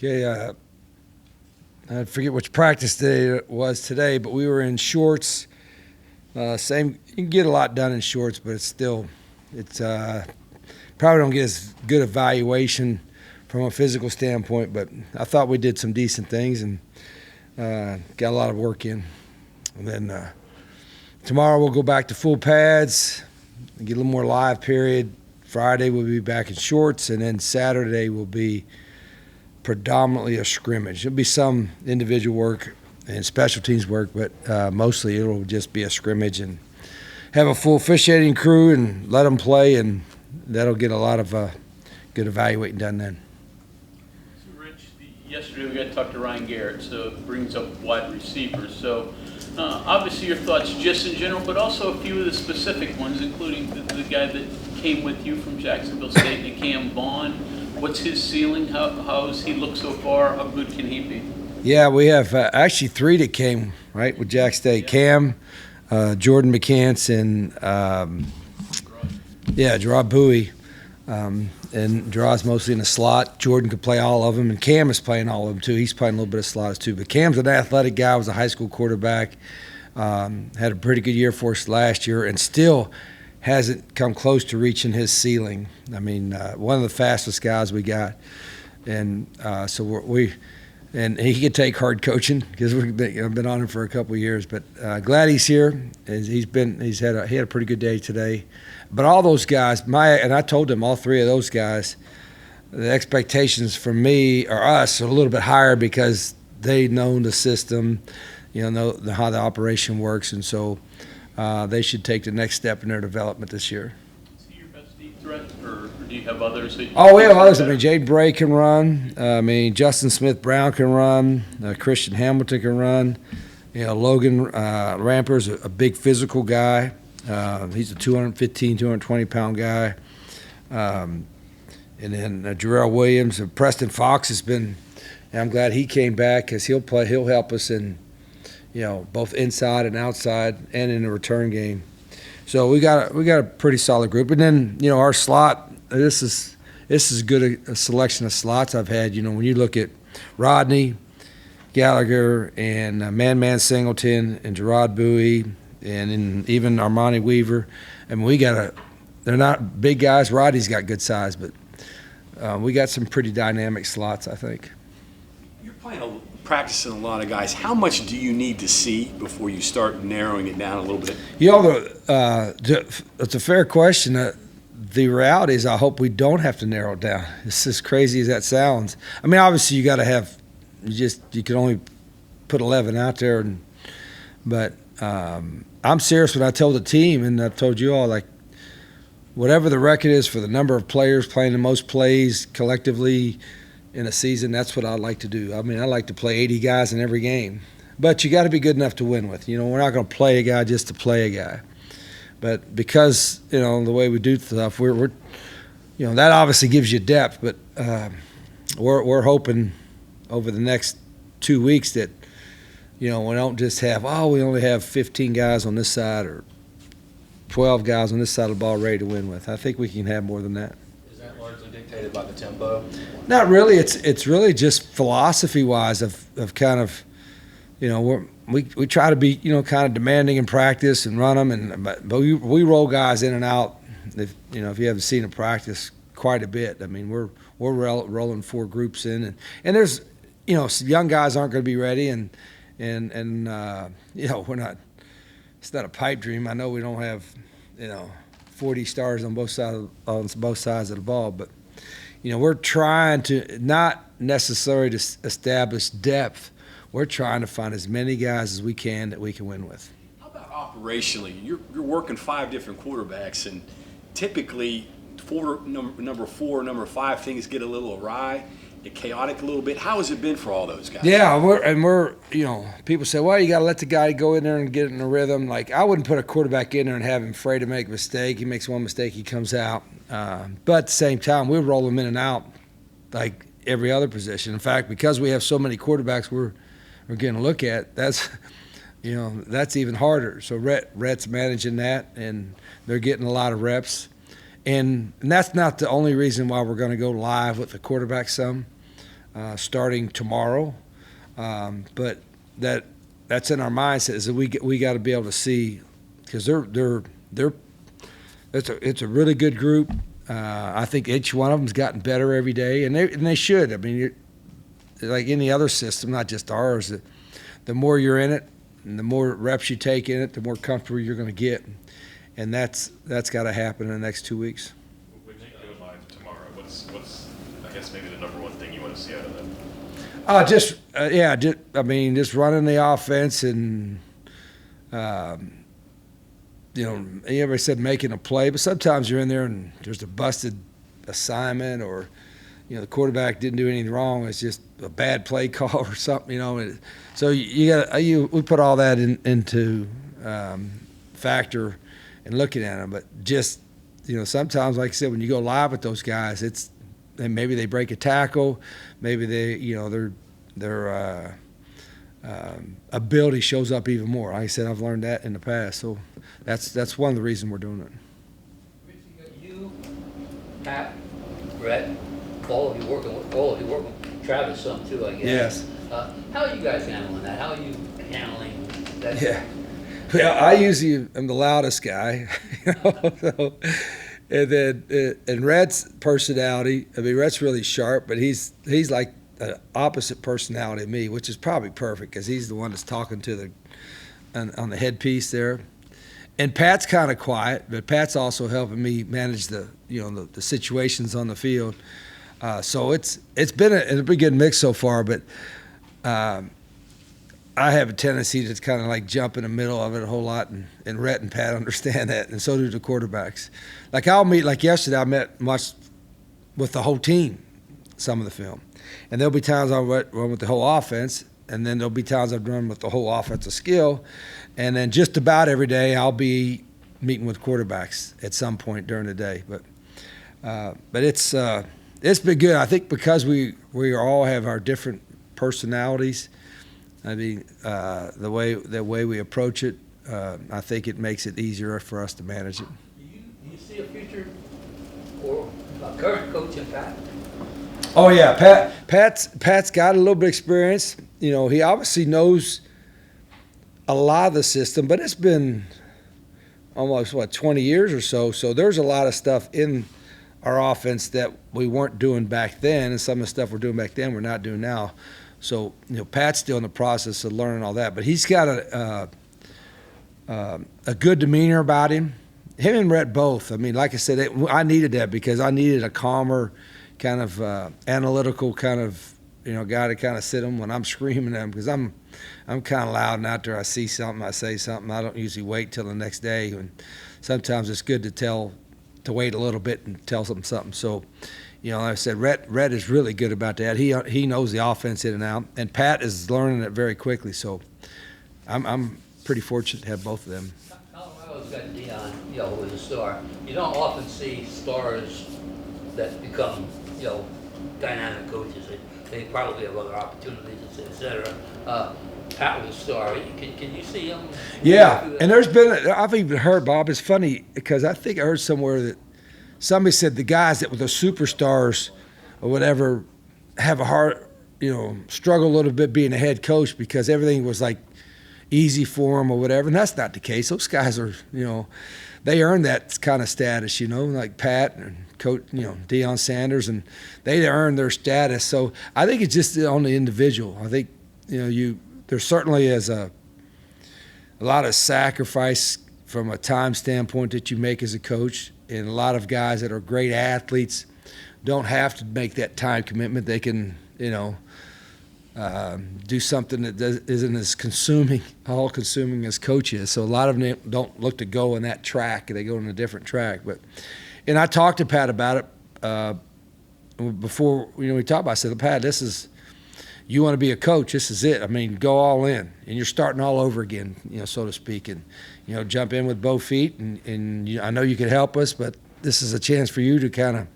Okay, I forget which practice day it was today, but we were in shorts. Same, you can get a lot done in shorts, but it's probably don't get as good evaluation from a physical standpoint. But I thought we did some decent things and got a lot of work in. And then tomorrow we'll go back to full pads, and get a little more live period. Friday we'll be back in shorts, and then Saturday will be predominantly a scrimmage. There'll be some individual work and special teams work, but mostly it'll just be a scrimmage and have a full officiating crew and let them play, and that'll get a lot of good evaluating done then. So, Rich, yesterday we got to talk to Ryan Garrett, so it brings up wide receivers. So, obviously your thoughts just in general, but also a few of the specific ones, including the guy that came with you from Jacksonville State, Cam Vaughn. What's his ceiling? How does he look so far? How good can he be? Yeah, we have actually three that came, right, with Jack State. Yeah. Cam, Jordan McCants, and Gerard Bowie. And Gerard's mostly in the slot. Jordan could play all of them, and Cam is playing all of them too. He's playing a little bit of slots too. But Cam's an athletic guy, was a high school quarterback, had a pretty good year for us last year, and still hasn't come close to reaching his ceiling. I mean, one of the fastest guys we got, and so and he could take hard coaching because I've been on him for a couple of years. But glad he's here. He had a pretty good day today. But all those guys, and I told them all three of those guys, the expectations from me or us are a little bit higher because they know the system, know how the operation works, and so they should take the next step in their development this year. Is he your best deep threat, or do you have others? We have others. I mean, Jade Bray can run. Justin Smith-Brown can run. Christian Hamilton can run. Logan Ramper's a big physical guy. He's a 215, 220-pound guy. And then Jarrell Williams and Preston Fox has been. And I'm glad he came back because he'll help us in, both inside and outside, and in the return game. So we got a pretty solid group. And then our slot. This is as good a selection of slots I've had. When you look at Rodney Gallagher and Man Singleton and Gerard Bowie and even Armani Weaver. I mean, they're not big guys. Rodney's got good size, but we got some pretty dynamic slots, I think. You're practicing a lot of guys. How much do you need to see before you start narrowing it down a little bit? It's a fair question. The reality is I hope we don't have to narrow it down. It's as crazy as that sounds. I mean, obviously you got to have you can only put 11 out there, but I'm serious when I told the team, and I've told you all, like, whatever the record is for the number of players playing the most plays collectively in a season, that's what I'd like to do. I mean, I like to play 80 guys in every game, but you got to be good enough to win with. We're not going to play a guy just to play a guy. But because, the way we do stuff, we're that obviously gives you depth, but we're hoping over the next 2 weeks that, we don't just have, we only have 15 guys on this side or 12 guys on this side of the ball ready to win with. I think we can have more than that. Is that largely dictated by the tempo? Not really. It's really just philosophy-wise of kind of, we try to be, kind of demanding in practice and run them, but we roll guys in and out. If you haven't seen a practice quite a bit, I mean, we're rolling 4 groups in, and there's, young guys aren't going to be ready, and we're not. It's not a pipe dream. I know we don't have, 40 stars on both sides of the ball, but we're trying to not necessarily to establish depth. We're trying to find as many guys as we can that we can win with. How about operationally? You're working 5 different quarterbacks, and typically number 4, number 5 things get a little awry. Chaotic a little bit. How has it been for all those guys? Yeah, we're people say, well, you got to let the guy go in there and get in a rhythm. Like, I wouldn't put a quarterback in there and have him afraid to make a mistake. He makes one mistake, he comes out. But at the same time, we roll him in and out like every other position. In fact, because we have so many quarterbacks we're going to look at, that's even harder. So Rhett's managing that, and they're getting a lot of reps. And that's not the only reason why we're going to go live with the quarterback some. starting tomorrow. But that's in our mindset is that we got to be able to see, because it's a really good group. I think each one of them's gotten better every day, and they should. I mean, like any other system, not just ours. The more you're in it, and the more reps you take in it, the more comfortable you're going to get, and that's got to happen in the next 2 weeks. When you go live tomorrow, what's I guess maybe the number one thing you want to see out of them? Just running the offense and, everybody said making a play, but sometimes you're in there and there's a busted assignment or, the quarterback didn't do anything wrong. It's just a bad play call or something, So we put all that into factor and looking at them. But just, sometimes, like I said, when you go live with those guys, and maybe they break a tackle, maybe their ability shows up even more. Like I said, I've learned that in the past, so that's one of the reasons we're doing it. Rich, you, Pat, Brett, all of you working with Travis some too, I guess. Yes. How are you guys handling that? How are you handling that? Yeah. Well, I usually am the loudest guy, So, and then Rhett's personality. I mean, Rhett's really sharp, but he's like the opposite personality of me, which is probably perfect because he's the one that's talking to on the headpiece there. And Pat's kind of quiet, but Pat's also helping me manage the situations on the field. So it's been a pretty good mix so far, but I have a tendency to kind of like jump in the middle of it a whole lot, and Rhett and Pat understand that, and so do the quarterbacks. Like I'll meet, like yesterday, I met much with the whole team, some of the film. And there'll be times I'll run with the whole offense, and then there'll be times I've run with the whole offensive skill. And then just about every day I'll be meeting with quarterbacks at some point during the day. But it's been good. I think because we all have our different personalities. I mean, the way we approach it, I think it makes it easier for us to manage it. Do you see a future or a current coach in Pat? Oh yeah, Pat's got a little bit of experience. He obviously knows a lot of the system, but it's been almost 20 years or so. So there's a lot of stuff in our offense that we weren't doing back then, and some of the stuff we're doing back then we're not doing now. So Pat's still in the process of learning all that, but he's got a good demeanor about him. Him and Rhett both. I mean, like I said, I needed that because I needed a calmer, kind of analytical kind of guy to kind of sit him when I'm screaming at him, because I'm kind of loud, and after I see something, I say something. I don't usually wait till the next day, and sometimes it's good to wait a little bit and tell them something. So, like I said, Rhett is really good about that. He knows the offense in and out, and Pat is learning it very quickly. So, I'm pretty fortunate to have both of them. Colorado's got Devine, who is a star. You don't often see stars that become, dynamic coaches. They probably have other opportunities, et cetera. Pat was a star. Can you see him? Yeah, and I've even heard, Bob, it's funny because I think I heard somewhere that somebody said the guys that were the superstars or whatever have a hard, struggle a little bit being a head coach because everything was like easy for them or whatever. And that's not the case. Those guys are, they earned that kind of status, like Pat and Coach, Deion Sanders, and they earned their status. So I think it's just on the individual. I think, there certainly is a lot of sacrifice from a time standpoint that you make as a coach, and a lot of guys that are great athletes don't have to make that time commitment. They can, do something that isn't as all-consuming as coach is. So a lot of them don't look to go in that track. They go in a different track. And I talked to Pat about it before, we talked about it. I said, Pat, you want to be a coach, this is it. I mean, go all in, and you're starting all over again, so to speak, and, jump in with both feet, and I know you could help us, but this is a chance for you to kind of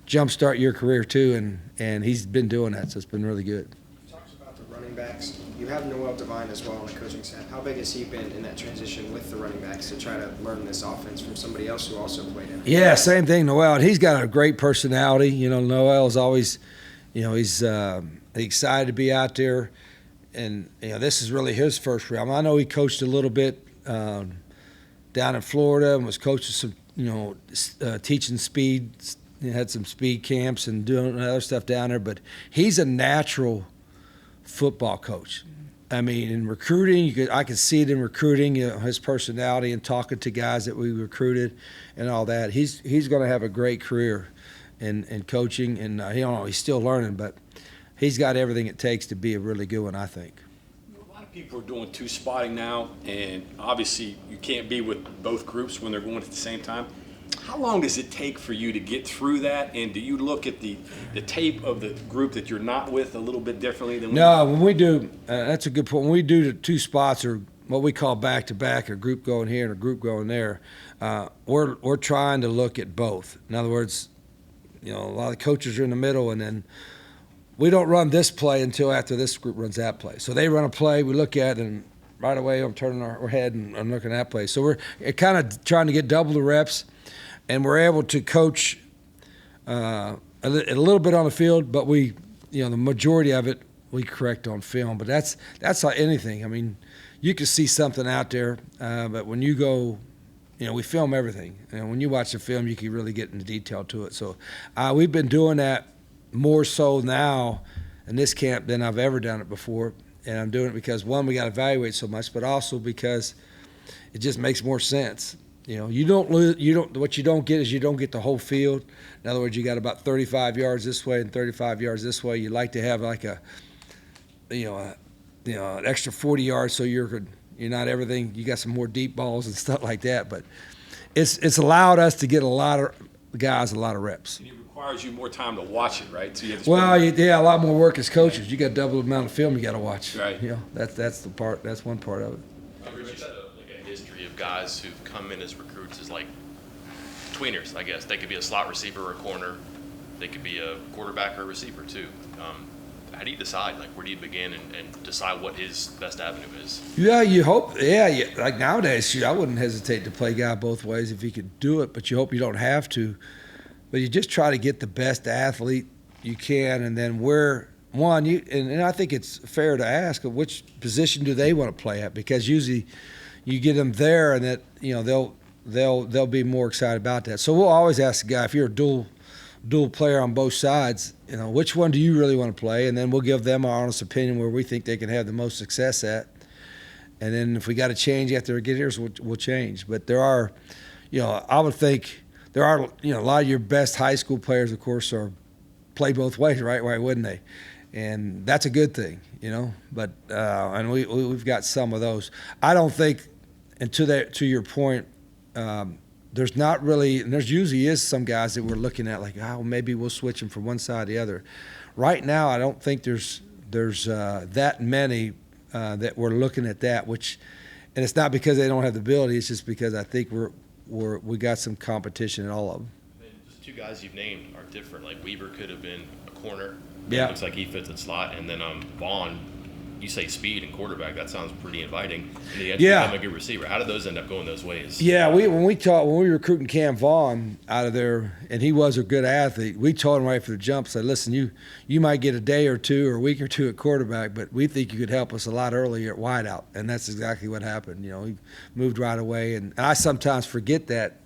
jumpstart your career too, and he's been doing that, so it's been really good. You talked about the running backs. You have Noel Devin as well on the coaching staff. How big has he been in that transition with the running backs to try to learn this offense from somebody else who also played in it? Yeah, same thing, Noel. And he's got a great personality. Noel's always, he's excited to be out there. And this is really his first realm. I know he coached a little bit down in Florida and was coaching some, teaching speed. He had some speed camps and doing other stuff down there. But he's a natural football coach. I mean, in recruiting, I could see it in recruiting. His personality and talking to guys that we recruited and all that. He's going to have a great career in coaching, and he's still learning, but he's got everything it takes to be a really good one, I think. A lot of people are doing two-spotting now, and obviously you can't be with both groups when they're going at the same time. How long does it take for you to get through that, and do you look at the tape of the group that you're not with a little bit differently than when we do, that's a good point. When we do the two spots, or what we call back-to-back, a group going here and a group going there, we're trying to look at both. In other words, a lot of coaches are in the middle, and then we don't run this play until after this group runs that play. So they run a play, we look at it, and right away I'm turning our head and I'm looking at that play. So we're kind of trying to get double the reps, and we're able to coach a little bit on the field, but the majority of it we correct on film. But that's like anything. I mean, you can see something out there, but when you go, we film everything. And when you watch the film, you can really get into detail to it. So we've been doing that more so now in this camp than I've ever done it before. And I'm doing it because, one, we got to evaluate so much, but also because it just makes more sense. What you don't get is you don't get the whole field. In other words, you got about 35 yards this way and 35 yards this way. You like to have like an extra 40 yards so you're not everything. You got some more deep balls and stuff like that. But it's allowed us to get a lot of guys a lot of reps. And it requires you more time to watch it, right? So you have to a lot more work as coaches. You got double the amount of film you got to watch. Right. That's the part. That's one part of it. Rich, a history of guys who've come in as recruits as like tweeners, I guess. They could be a slot receiver or a corner. They could be a quarterback or a receiver too. How do you decide? Like, where do you begin and decide what his best avenue is? Yeah, you hope. Yeah, like nowadays, I wouldn't hesitate to play guy both ways if you could do it, but you hope you don't have to. But you just try to get the best athlete you can, and then and I think it's fair to ask which position do they want to play at, because usually you get them there, and that they'll be more excited about that. So we'll always ask the guy, if you're a dual player on both sides, which one do you really want to play? And then we'll give them our honest opinion where we think they can have the most success at. And then if we got to change after we get here, we'll change. But there are, I would think there are, a lot of your best high school players, of course, play both ways, right? Why wouldn't they? And that's a good thing, But and we've got some of those. I don't think, and to your point, there's not really, and there's usually is some guys that we're looking at like, maybe we'll switch them from one side to the other. Right now, I don't think there's that many that we're looking at that. And it's not because they don't have the ability. It's just because I think we got some competition in all of them. Just two guys you've named are different. Like Weaver could have been a corner. Yeah. Looks like he fits in slot, and then Vaughn. You say speed and quarterback. That sounds pretty inviting. And he had to become a good receiver. How did those end up going those ways? Yeah, when we were recruiting Cam Vaughn out of there, and he was a good athlete, we told him right from the jump, said, listen, you might get a day or two or a week or two at quarterback, but we think you could help us a lot earlier at wideout. And that's exactly what happened. He moved right away. And I sometimes forget that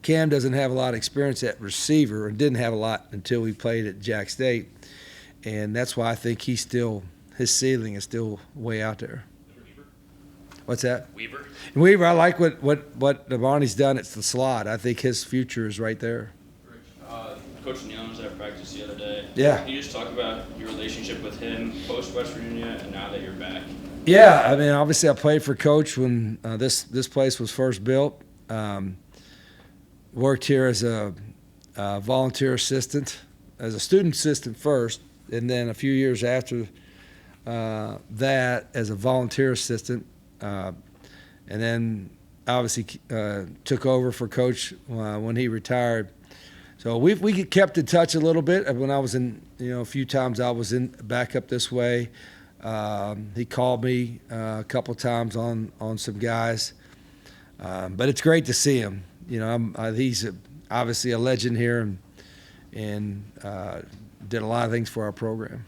Cam doesn't have a lot of experience at receiver, and didn't have a lot until we played at Jack State. And that's why I think his ceiling is still way out there. Weaver? What's that? Weaver, I like what Devon's done at the slot. I think his future is right there. Coach Neal was at practice the other day. Yeah. Can you just talk about your relationship with him post West Virginia and now that you're back? Yeah, I mean, obviously I played for Coach when this place was first built. Worked here as a volunteer assistant, as a student assistant first, and then a few years after that as a volunteer assistant, and then obviously took over for Coach when he retired. So we kept in touch a little bit. When I was in, a few times I was back up this way. He called me a couple times on some guys, but it's great to see him. He's obviously a legend here and did a lot of things for our program.